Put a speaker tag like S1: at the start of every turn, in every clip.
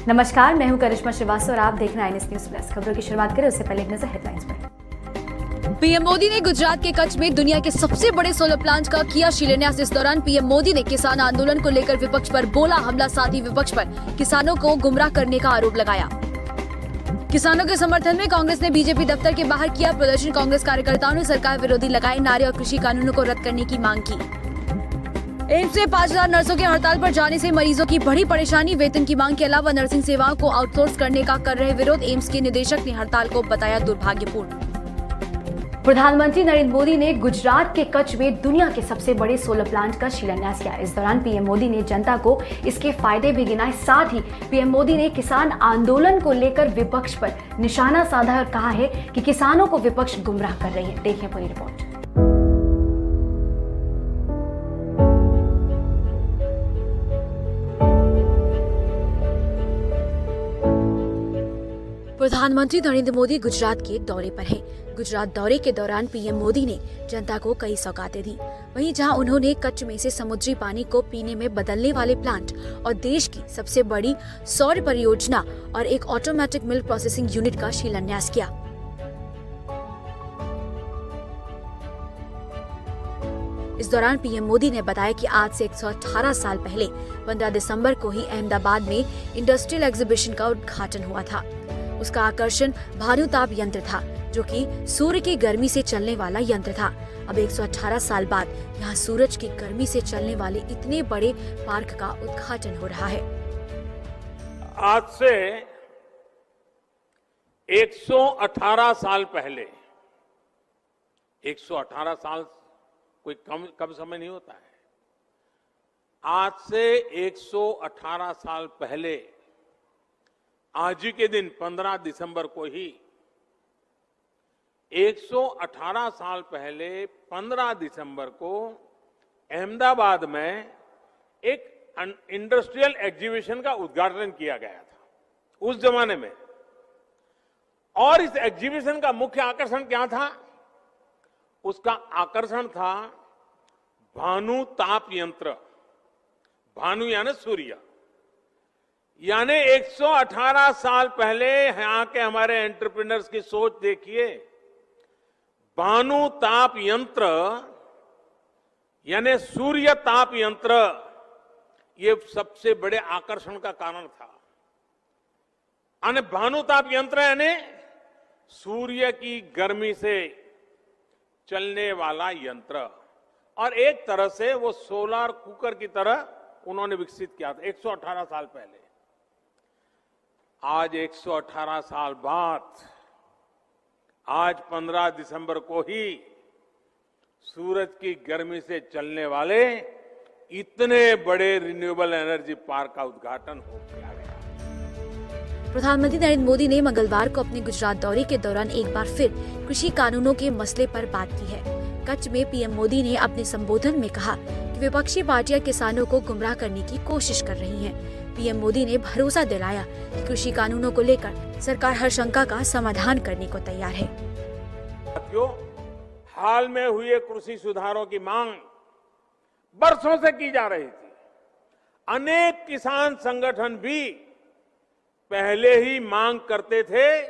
S1: नमस्कार, मैं हूं करिश्मा श्रीवास्तव और आप देख रहे हैं INS न्यूज प्लस। खबरों की शुरुआत करें उससे पहले एक नजर हेडलाइंस पर।
S2: पीएम मोदी ने गुजरात के कच्छ में दुनिया के सबसे बड़े सोलर प्लांट का किया शिलान्यास। इस दौरान पीएम मोदी ने किसान आंदोलन को लेकर विपक्ष पर बोला हमला, साथ ही विपक्ष पर किसानों को गुमराह करने का आरोप लगाया। किसानों के समर्थन में कांग्रेस ने बीजेपी दफ्तर के बाहर किया प्रदर्शन। कांग्रेस कार्यकर्ताओं ने सरकार विरोधी लगाए नारे और कृषि कानूनों को रद्द करने की मांग की। एम्स में 5000 नर्सों के हड़ताल पर जाने से मरीजों की बड़ी परेशानी। वेतन की मांग के अलावा नर्सिंग सेवाओं को आउटसोर्स करने का कर रहे विरोध। एम्स के निदेशक ने हड़ताल को बताया दुर्भाग्यपूर्ण।
S1: प्रधानमंत्री नरेंद्र मोदी ने गुजरात के कच्छ में दुनिया के सबसे बड़े सोलर प्लांट का शिलान्यास किया। इस दौरान पीएम मोदी ने जनता को इसके फायदे भी गिनाए। साथ ही पीएम मोदी ने किसान आंदोलन को लेकर विपक्ष पर निशाना साधा और कहा है कि किसानों को विपक्ष गुमराह कर रही है। देखिए पूरी रिपोर्ट।
S2: प्रधानमंत्री नरेंद्र मोदी गुजरात के दौरे पर हैं। गुजरात दौरे के दौरान पीएम मोदी ने जनता को कई सौगातें दी। वहीं जहां उन्होंने कच्छ में से समुद्री पानी को पीने में बदलने वाले प्लांट और देश की सबसे बड़ी सौर परियोजना और एक ऑटोमेटिक मिल्क प्रोसेसिंग यूनिट का शिलान्यास किया। इस दौरान पीएम मोदी ने बताया कि आज से 118 साल पहले 15 दिसंबर को ही अहमदाबाद में इंडस्ट्रियल एग्जीबिशन का उद्घाटन हुआ था। उसका आकर्षण भानुताप यंत्र था, जो कि सूर्य की गर्मी से चलने वाला यंत्र था। अब 118 साल बाद यहाँ सूरज की गर्मी से चलने वाले इतने बड़े पार्क का उद्घाटन हो रहा है।
S3: आज से 118 साल पहले, 118 साल कोई कम समय नहीं होता है। आज से 118 साल पहले आज ही के दिन 15 दिसंबर को ही 118 साल पहले 15 दिसंबर को अहमदाबाद में एक इंडस्ट्रियल एग्जीबिशन का उद्घाटन किया गया था उस जमाने में। और इस एग्जीबिशन का मुख्य आकर्षण क्या था? उसका आकर्षण था भानु ताप यंत्र। भानु यानी सूर्य, यानी 118 साल पहले यहां के हमारे एंटरप्रेन्योर्स की सोच देखिए। भानु ताप यंत्र यानी सूर्य ताप यंत्र, ये सबसे बड़े आकर्षण का कारण था। यानी भानु ताप यंत्र यानी सूर्य की गर्मी से चलने वाला यंत्र, और एक तरह से वो सोलर कुकर की तरह उन्होंने विकसित किया था 118 साल पहले। आज 118 साल बाद, आज 15 दिसंबर को ही सूरज की गर्मी से चलने वाले इतने बड़े रिन्यूएबल एनर्जी पार्क का उद्घाटन हो गया।
S2: प्रधानमंत्री नरेंद्र मोदी ने मंगलवार को अपने गुजरात दौरे के दौरान एक बार फिर कृषि कानूनों के मसले पर बात की है। कच्छ में पीएम मोदी ने अपने संबोधन में कहा कि विपक्षी पार्टियां किसानों को गुमराह करने की कोशिश कर रही हैं। पीएम मोदी ने भरोसा दिलाया कि कृषि कानूनों को लेकर सरकार हर शंका का समाधान करने को तैयार है।
S3: साथियों, हाल में हुए कृषि सुधारों की मांग बरसों से की जा रही थी। अनेक किसान संगठन भी पहले ही मांग करते थे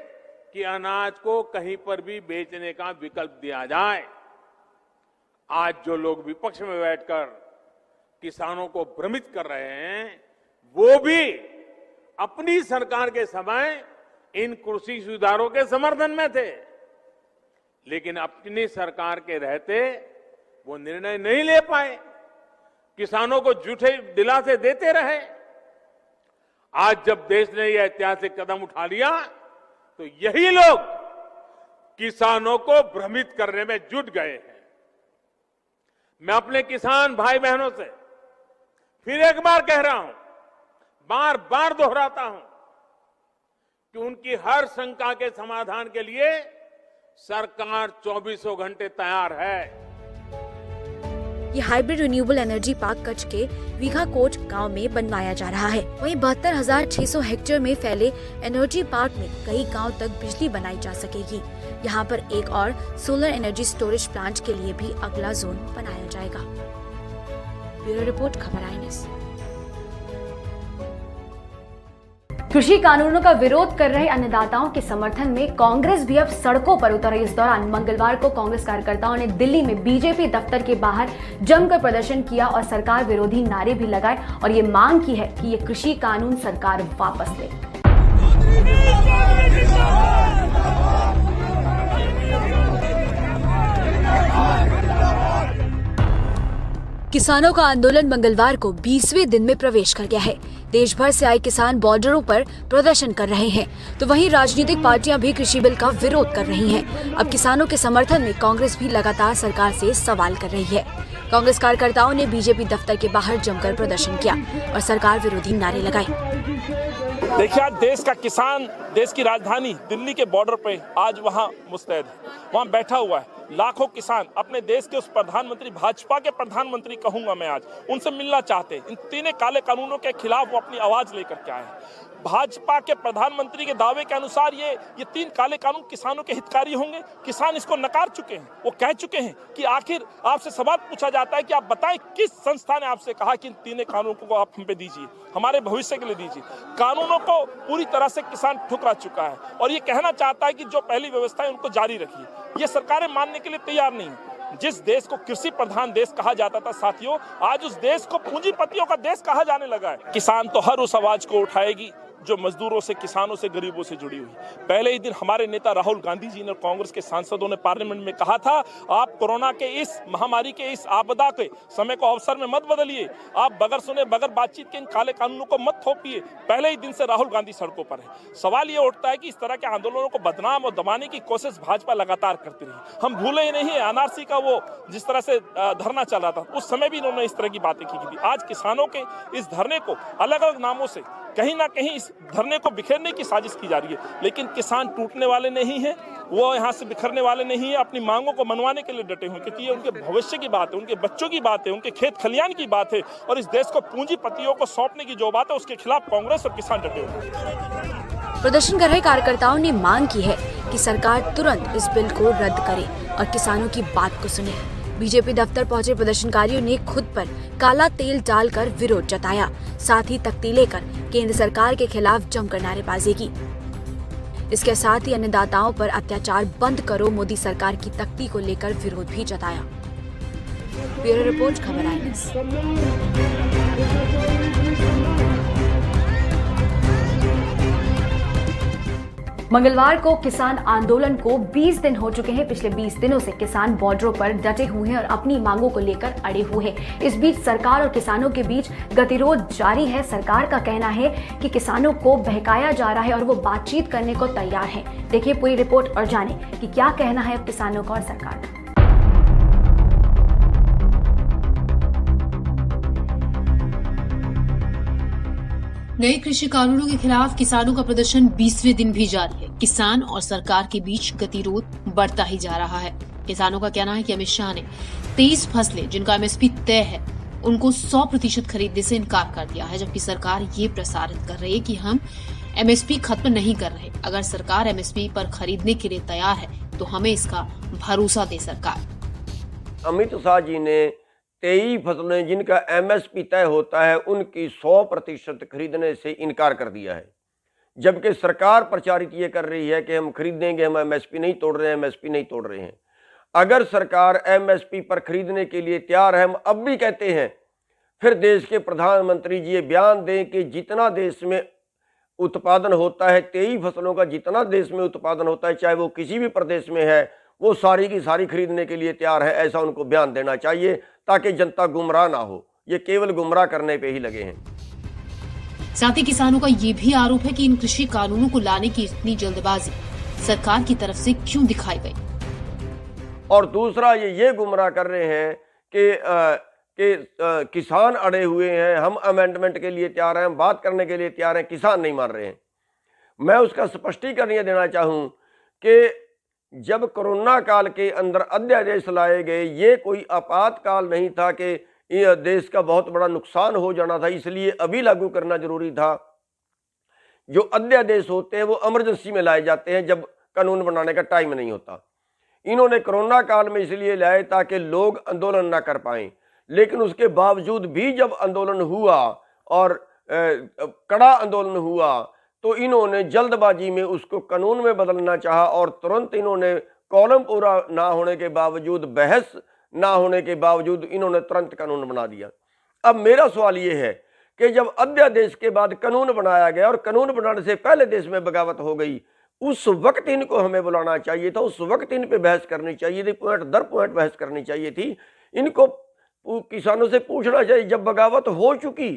S3: कि अनाज को कहीं पर भी बेचने का विकल्प दिया जाए। आज जो लोग विपक्ष में बैठकर किसानों को भ्रमित कर रहे हैं, वो भी अपनी सरकार के समय इन कृषि सुधारों के समर्थन में थे, लेकिन अपनी सरकार के रहते वो निर्णय नहीं ले पाए, किसानों को झूठे दिलासे देते रहे। आज जब देश ने यह ऐतिहासिक कदम उठा लिया, तो यही लोग किसानों को भ्रमित करने में जुट गए हैं। मैं अपने किसान भाई बहनों से फिर एक बार कह रहा हूं, बार बार दोहराता हूं कि उनकी हर शंका के समाधान के लिए सरकार 24 घंटे तैयार है।
S2: ये hybrid renewable energy park Kutch के वीघाकोट गांव में बनवाया जा रहा है। वहीं 72,600 हेक्टेयर में फैले एनर्जी पार्क में कई गांव तक बिजली बनाई जा सकेगी। यहाँ पर एक और सोलर एनर्जी स्टोरेज प्लांट के लिए भी अगला जोन बनाया जाएगा। ब्यूरो रिपोर्ट, खबर INS।
S1: कृषि कानूनों का विरोध कर रहे अन्नदाताओं के समर्थन में कांग्रेस भी अब सड़कों पर उतर रही। इस दौरान मंगलवार को कांग्रेस कार्यकर्ताओं ने दिल्ली में बीजेपी दफ्तर के बाहर जमकर प्रदर्शन किया और सरकार विरोधी नारे भी लगाए और ये मांग की है कि ये कृषि कानून सरकार वापस ले।
S2: किसानों का आंदोलन मंगलवार को 20वें दिन में प्रवेश कर गया है। देश भर से आए किसान बॉर्डरों पर प्रदर्शन कर रहे हैं, तो वहीं राजनीतिक पार्टियां भी कृषि बिल का विरोध कर रही हैं। अब किसानों के समर्थन में कांग्रेस भी लगातार सरकार से सवाल कर रही है। कांग्रेस कार्यकर्ताओं ने बीजेपी दफ्तर के बाहर जमकर प्रदर्शन किया और सरकार विरोधी नारे लगाए।
S4: देखिए, आज देश का किसान देश की राजधानी दिल्ली के बॉर्डर पे आज वहाँ मुस्तैद है, वहाँ बैठा हुआ है। लाखों किसान अपने देश के उस प्रधानमंत्री, भाजपा के प्रधानमंत्री कहूंगा मैं आज, उनसे मिलना चाहते हैं। इन तीनों काले कानूनों के खिलाफ वो अपनी आवाज लेकर के आए हैं। भाजपा के प्रधानमंत्री के दावे के अनुसार ये 3 काले कानून किसानों के हितकारी होंगे। किसान इसको नकार चुके हैं। वो कह चुके हैं कि आखिर आपसे सवाल पूछा जाता है कि आप बताएं किस संस्था ने आपसे कहा कि इन 3 कानूनों को आप हम पे दीजिए, हमारे भविष्य के लिए दीजिए। कानूनों को पूरी तरह से किसान ठुकरा चुका है और ये कहना चाहता है कि जो पहली व्यवस्था है उनको जारी रखिए। ये सरकारें मानने के लिए तैयार नहीं है। जिस देश को कृषि प्रधान देश कहा जाता था साथियों, आज उस देश को पूंजीपतियों का देश कहा जाने लगा है। किसान तो हर उस आवाज को उठाएगी जो मजदूरों से, किसानों से, गरीबों से जुड़ी हुई। पहले ही दिन हमारे नेता राहुल गांधी जी ने और कांग्रेस के सांसदों ने पार्लियामेंट में कहा था, आप कोरोना के इस महामारी के इस आपदा के समय को अवसर में मत बदलिए, आप बगैर सुने बगैर बातचीत के इन काले कानूनों को मत थोपिए। पहले ही दिन से राहुल गांधी सड़कों पर है। सवाल ये उठता है कि इस तरह के आंदोलनों को बदनाम और दबाने की कोशिश भाजपा लगातार करती रही। हम भूले ही नहीं है एनआरसी का वो जिस तरह से धरना चल रहा था, उस समय भी इन्होंने इस तरह की बातें की थी। आज किसानों के इस धरने को अलग अलग नामों से कहीं ना कहीं इस धरने को बिखेरने की साजिश की जा रही है, लेकिन किसान टूटने वाले नहीं हैं, वो यहाँ से बिखरने वाले नहीं है। अपनी मांगों को मनवाने के लिए डटे हुए, क्योंकि ये उनके भविष्य की बात है, उनके बच्चों की बात है, उनके खेत खलियान की बात है और इस देश को पूंजीपतियों को सौंपने की जो बात है उसके खिलाफ कांग्रेस और किसान डटे हुए।
S2: प्रदर्शन कर रहे कार्यकर्ताओं ने मांग की है कि सरकार तुरंत इस बिल को रद्द करे और किसानों की बात को सुने। बीजेपी दफ्तर पहुंचे प्रदर्शनकारियों ने खुद पर काला तेल डालकर विरोध जताया, साथ ही तख्ती लेकर केंद्र सरकार के खिलाफ जमकर नारेबाजी की। इसके साथ ही अन्नदाताओं पर अत्याचार बंद करो मोदी सरकार की तख्ती को लेकर विरोध भी जताया। ब्यूरो रिपोर्ट, खबर INS।
S1: मंगलवार को किसान आंदोलन को 20 दिन हो चुके हैं। पिछले 20 दिनों से किसान बॉर्डरों पर डटे हुए हैं और अपनी मांगों को लेकर अड़े हुए हैं। इस बीच सरकार और किसानों के बीच गतिरोध जारी है। सरकार का कहना है कि किसानों को बहकाया जा रहा है और वो बातचीत करने को तैयार है। देखिए पूरी रिपोर्ट और जाने कि क्या कहना है अब किसानों का और सरकार का।
S5: नए कृषि कानूनों के खिलाफ किसानों का प्रदर्शन 20वें दिन भी जारी है। किसान और सरकार के बीच गतिरोध बढ़ता ही जा रहा है। किसानों का कहना है कि अमित शाह ने 23 फसलें जिनका MSP तय है उनको 100% खरीदने से इनकार कर दिया है, जबकि सरकार ये प्रसारित कर रही है कि हम MSP खत्म नहीं कर रहे। अगर सरकार MSP पर खरीदने के लिए तैयार है तो हमें इसका भरोसा दे सरकार।
S6: अमित शाह जी ने 23 फसलें जिनका MSP तय होता है उनकी 100% खरीदने से इनकार कर दिया है, जबकि सरकार प्रचारित ये कर रही है कि हम खरीदेंगे, हम MSP नहीं तोड़ रहे हैं, MSP नहीं तोड़ रहे हैं। अगर सरकार MSP पर खरीदने के लिए तैयार है, हम अब भी कहते हैं, फिर देश के प्रधानमंत्री जी ये बयान दें कि जितना देश में उत्पादन होता है, 23 फसलों का जितना देश में उत्पादन होता है, चाहे वो किसी भी प्रदेश में है, वो सारी की सारी खरीदने के लिए तैयार है। ऐसा उनको बयान देना चाहिए ताकि जनता गुमराह ना हो। ये केवल गुमराह करने पे ही लगे हैं।
S5: साथ ही किसानों का ये भी आरोप है कि इन कृषि कानूनों को लाने की इतनी जल्दबाजी सरकार की तरफ से क्यों दिखाई गई।
S6: और दूसरा ये गुमराह कर रहे हैं कि किसान अड़े हुए हैं, हम अमेंडमेंट के लिए तैयार हैं, हम बात करने के लिए तैयार हैं, किसान नहीं मान रहे हैं। मैं उसका स्पष्टीकरण ये देना चाहूँ कि जब कोरोना काल के अंदर अध्यादेश लाए गए, ये कोई आपातकाल नहीं था कि देश का बहुत बड़ा नुकसान हो जाना था, इसलिए अभी लागू करना जरूरी था। जो अध्यादेश होते हैं वो इमरजेंसी में लाए जाते हैं जब कानून बनाने का टाइम नहीं होता। इन्होंने कोरोना काल में इसलिए लाए ताकि लोग आंदोलन ना कर पाएं, लेकिन उसके बावजूद भी जब आंदोलन हुआ और कड़ा आंदोलन हुआ तो इन्होंने जल्दबाजी में उसको कानून में बदलना चाहा और तुरंत इन्होंने कॉलम पूरा ना होने के बावजूद, बहस ना होने के बावजूद इन्होंने तुरंत कानून बना दिया। अब मेरा सवाल ये है कि जब अध्यादेश के बाद कानून बनाया गया और कानून बनाने से पहले देश में बगावत हो गई, उस वक्त इनको हमें बुलाना चाहिए था, उस वक्त इन पे बहस करनी चाहिए थी, पॉइंट दर पॉइंट बहस करनी चाहिए थी। इनको किसानों से पूछना चाहिए, जब बगावत हो चुकी,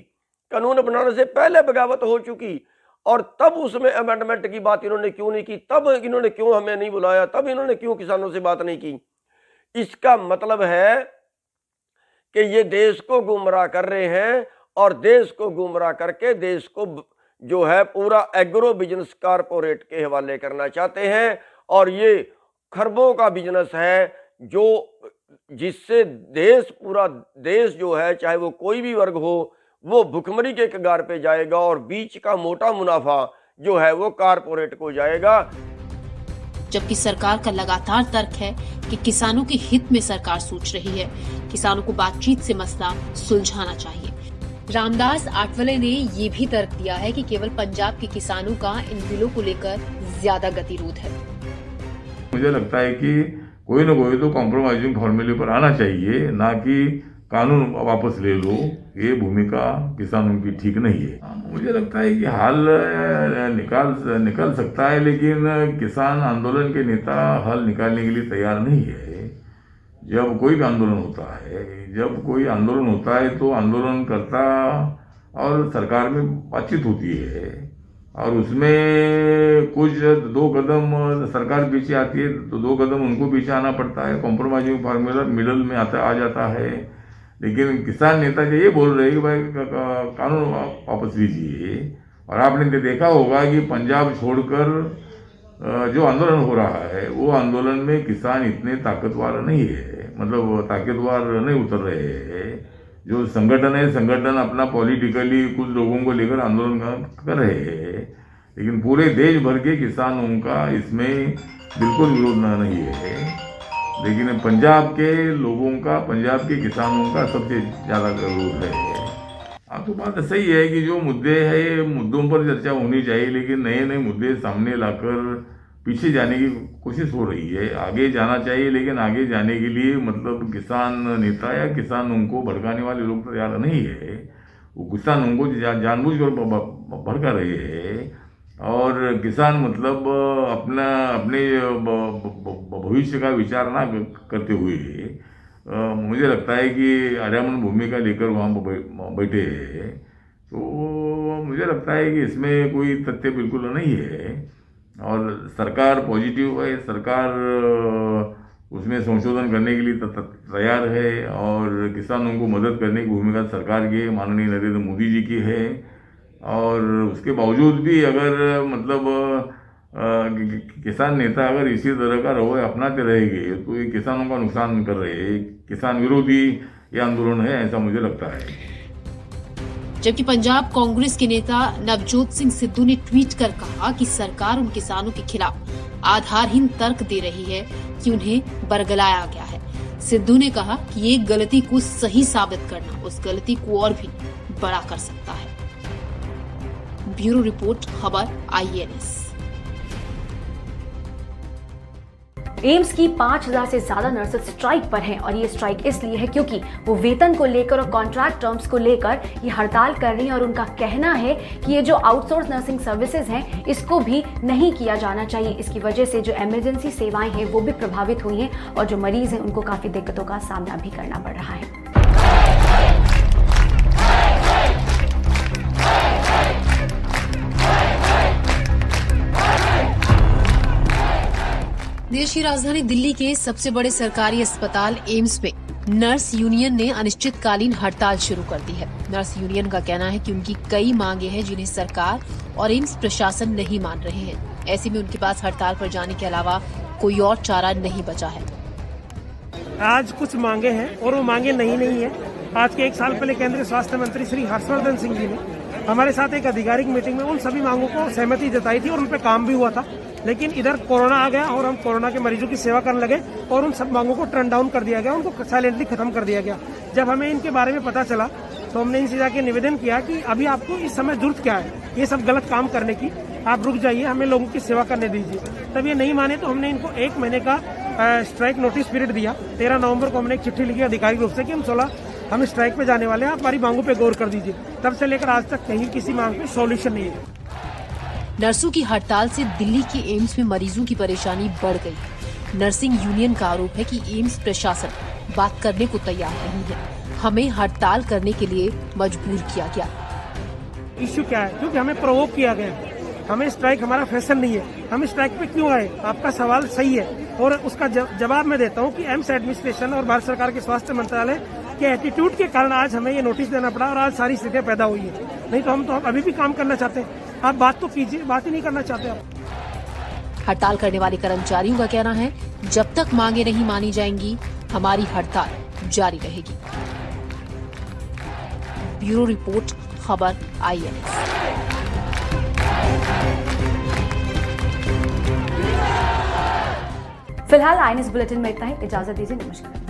S6: कानून बनाने से पहले बगावत हो चुकी, और तब उसमें अमेंडमेंट की बात इन्होंने क्यों नहीं की, तब इन्होंने क्यों हमें नहीं बुलाया, तब इन्होंने क्यों किसानों से बात नहीं की। इसका मतलब है कि ये देश को गुमराह कर रहे हैं और देश को गुमराह करके देश को जो है पूरा एग्रो बिजनेस कारपोरेट के हवाले करना चाहते हैं। और ये खरबों का बिजनेस है जो जिससे देश, पूरा देश जो है, चाहे वो कोई भी वर्ग हो, वो भुखमरी के कगार पे जाएगा और बीच का मोटा मुनाफा जो है वो कारपोरेट को जाएगा।
S5: जबकि सरकार का लगातार तर्क है कि किसानों के हित में सरकार सोच रही है, किसानों को बातचीत से मसला सुलझाना चाहिए। रामदास आठवले ने ये भी तर्क दिया है कि केवल पंजाब के किसानों का इन बिलों को लेकर ज्यादा गतिरोध है।
S7: मुझे लगता है कि कोई ना कोई तो कॉम्प्रोमाइजिंग फॉर्मूले पर आना चाहिए, ना कि कानून वापस ले लो। ये भूमिका किसानों की ठीक नहीं है। मुझे लगता है कि हल निकल सकता है, लेकिन किसान आंदोलन के नेता हल निकालने के लिए तैयार नहीं है। जब कोई भी आंदोलन होता है तो आंदोलनकर्ता और सरकार में बातचीत होती है और उसमें कुछ 2 कदम सरकार पीछे आती है तो 2 कदम उनको पीछे आना पड़ता है। कॉम्प्रोमाइजिंग फार्मूला मिडल में आ जाता है। लेकिन किसान नेता जो ये बोल रहे हैं कि भाई कानून वापस लीजिए, और आपने देखा होगा कि पंजाब छोड़कर जो आंदोलन हो रहा है वो आंदोलन में किसान इतने ताकतवर नहीं है, मतलब ताकतवर नहीं उतर रहे हैं। जो संगठन है, संगठन अपना पॉलिटिकली कुछ लोगों को लेकर आंदोलन कर रहे हैं, लेकिन पूरे देश भर के किसानों का इसमें बिल्कुल विरोध नहीं है। लेकिन पंजाब के लोगों का, पंजाब के किसानों का सबसे ज़्यादा विरोध है। हाँ, तो बात सही है कि जो मुद्दे हैं, मुद्दों पर चर्चा होनी चाहिए, लेकिन नए नए मुद्दे सामने लाकर पीछे जाने की कोशिश हो रही है। आगे जाना चाहिए, लेकिन आगे जाने के लिए मतलब किसान नेता या किसानों को भड़काने वाले लोग तैयार नहीं है। वो किसानों को जानबूझकर भड़का रहे हैं और किसान मतलब अपने भविष्य का विचार ना करते हुए मुझे लगता है कि आर्यामन भूमिका लेकर वहाँ बैठे हैं। तो मुझे लगता है कि इसमें कोई तथ्य बिल्कुल नहीं है और सरकार पॉजिटिव है, सरकार उसमें संशोधन करने के लिए तैयार है और किसानों को मदद करने की भूमिका सरकार की, माननीय नरेंद्र मोदी जी की है। और उसके बावजूद भी अगर मतलब किसान नेता अगर इसी तरह का रवैया अपनाते रहेंगे तो ये किसानों का नुकसान कर रहे हैं। किसान विरोधी ये आंदोलन है, ऐसा मुझे लगता है।
S5: जबकि पंजाब कांग्रेस के नेता नवजोत सिंह सिद्धू ने ट्वीट कर कहा कि सरकार उन किसानों के खिलाफ आधारहीन तर्क दे रही है कि उन्हें बरगलाया गया है। सिद्धू ने कहा कि एक गलती को सही साबित करना उस गलती को और भी बड़ा कर सकता है। ब्यूरो रिपोर्ट, खबर IANS।
S1: एम्स की 5000 से ज्यादा नर्सेस स्ट्राइक पर हैं और ये स्ट्राइक इसलिए है क्योंकि वो वेतन को लेकर और कॉन्ट्रैक्ट टर्म्स को लेकर ये हड़ताल कर रही हैं और उनका कहना है कि ये जो आउटसोर्स नर्सिंग सर्विसेज हैं इसको भी नहीं किया जाना चाहिए। इसकी वजह से जो इमरजेंसी सेवाएं हैं वो भी प्रभावित हुई हैं और जो मरीज हैं उनको काफी दिक्कतों का सामना भी करना पड़ रहा है।
S5: देश की राजधानी दिल्ली के सबसे बड़े सरकारी अस्पताल एम्स में नर्स यूनियन ने अनिश्चितकालीन हड़ताल शुरू कर दी है। नर्स यूनियन का कहना है कि उनकी कई मांगे हैं जिन्हें सरकार और एम्स प्रशासन नहीं मान रहे हैं। ऐसे में उनके पास हड़ताल पर जाने के अलावा कोई और चारा नहीं बचा है।
S8: आज कुछ मांगे हैं और वो मांगे नहीं है। आज के 1 साल पहले केंद्रीय स्वास्थ्य मंत्री श्री हर्षवर्धन सिंह जी ने हमारे साथ एक आधिकारिक मीटिंग में उन सभी मांगों को सहमति जताई थी और उन पर काम भी हुआ था। लेकिन इधर कोरोना आ गया और हम कोरोना के मरीजों की सेवा करने लगे और उन सब मांगों को टर्न डाउन कर दिया गया, उनको साइलेंटली खत्म कर दिया गया। जब हमें इनके बारे में पता चला तो हमने इनसे जाके निवेदन किया कि अभी आपको इस समय जरूरत क्या है ये सब गलत काम करने की, आप रुक जाइए, हमें लोगों की सेवा करने दीजिए। तब ये नहीं माने तो हमने इनको 1 महीने का स्ट्राइक नोटिस पीरियड दिया। 13 नवंबर को हमने एक चिट्ठी लिखी आधिकारिक रूप से कि हम स्ट्राइक पे जाने वाले हैं, आप हमारी मांगों पे गौर कर दीजिए। तब से लेकर आज तक कहीं किसी मांग पे सॉल्यूशन नहीं है।
S5: नर्सों की हड़ताल से दिल्ली के एम्स में मरीजों की परेशानी बढ़ गई। नर्सिंग यूनियन का आरोप है कि एम्स प्रशासन बात करने को तैयार नहीं है। हमें हड़ताल करने के लिए मजबूर किया गया।
S8: इश्यू क्या है? क्योंकि हमें प्रोवोक किया गया। हमें स्ट्राइक हमारा फैशन नहीं है। हम स्ट्राइक पे क्यों आए? आपका सवाल सही है और उसका जवाब मैं देता हूँ कि एम्स एडमिनिस्ट्रेशन और भारत सरकार के स्वास्थ्य मंत्रालय के एटीट्यूड के कारण आज हमें ये नोटिस देना पड़ा और आज सारी स्थितियां पैदा हुई है। नहीं तो हम अभी भी काम करना चाहते हैं। आप बात तो कीजिए, बात ही नहीं करना चाहते आप।
S5: हड़ताल करने वाले कर्मचारियों का कहना है, जब तक मांगे नहीं मानी जाएंगी हमारी हड़ताल जारी रहेगी। ब्यूरो रिपोर्ट, खबर INS।
S1: फिलहाल INS बुलेटिन में इतना ही। इजाजत दीजिए, नमस्कार।